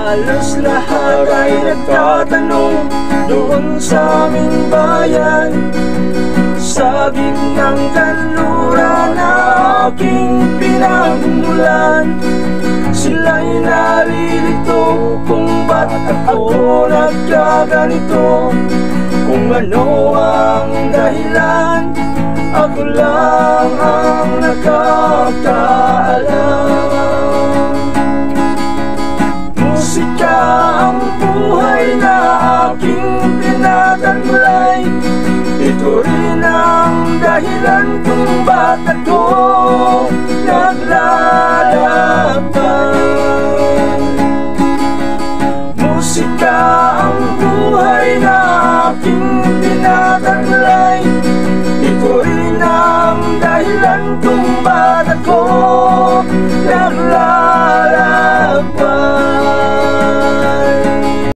Halos lahat ay nagtatanong doon sa aming bayan, sa gitnang kanluran na aking pinagmulan. Sila'y nalilito kung ba't ako nagkaganito, kung ano ang dahilan, ako lang ang nakakaalam. Musika ang buhay na aking pinagmulay, ito rin ang dahilan kung ba't ako naglalaban. Musika ang buhay na aking pinagmulay, ito rin ang dahilan kung ba't ako naglalaban.